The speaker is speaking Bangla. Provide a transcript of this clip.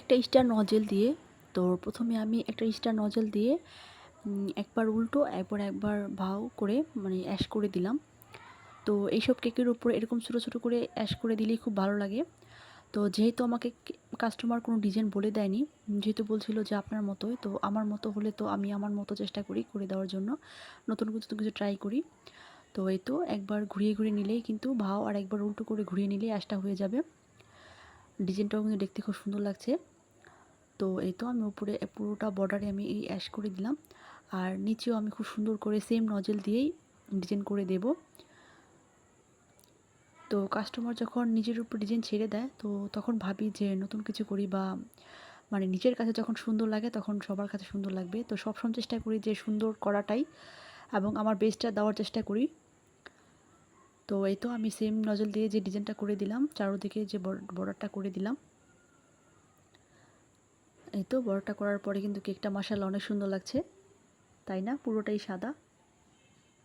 একটা স্টার নজেল দিয়ে, তো প্রথমে আমি একটা স্টার নজেল দিয়ে একবার উল্টো একবার ভাও করে মানে অ্যাশ করে দিলাম। তো এইসব কেকের উপরে এরকম ছোটো ছোটো করে অ্যাশ করে দিলেই খুব ভালো লাগে। তো যেহেতু আমাকে কাস্টমার কোনো ডিজাইন বলে দেয়নি, যেহেতু বলছিল যে আপনার মতোই, তো আমার মতো হলে তো আমি আমার মতো চেষ্টা করি করে দেওয়ার জন্য, নতুন কিছু কিছু ট্রাই করি। তো এই তো একবার ঘুরিয়ে ঘুরিয়ে নিলেই কিন্তু ভাও, আর একবার উল্টো করে ঘুরিয়ে নিলেই অ্যাশটা হয়ে যাবে। ডিজাইনটাও কিন্তু দেখতে খুব সুন্দর লাগছে। তো এই তো আমি উপরে পুরোটা বর্ডারে আমি এই অ্যাশ করে দিলাম, আর নিচেও আমি খুব সুন্দর করে সেম নজেল দিয়েই ডিজাইন করে দেব। তো কাস্টমার যখন নিজের উপর ডিজাইন ছেড়ে দেয়, তো তখন ভাবি যে নতুন কিছু করি, বা মানে নিজের কাছে যখন সুন্দর লাগে তখন সবার কাছে সুন্দর লাগবে। তো সবসময় চেষ্টা করি যে সুন্দর করাটাই, এবং আমার বেস্টটা দেওয়ার চেষ্টা করি। তো এই তো আমি সেম নজল দিয়ে যে ডিজাইনটা করে দিলাম, চারোদিকে যে বর্ডারটা করে দিলাম। এই তো বর্ডারটা করার পরে কিন্তু কেকটা মাশাআল্লাহ অনেক সুন্দর লাগছে, তাই না? পুরোটাই সাদা।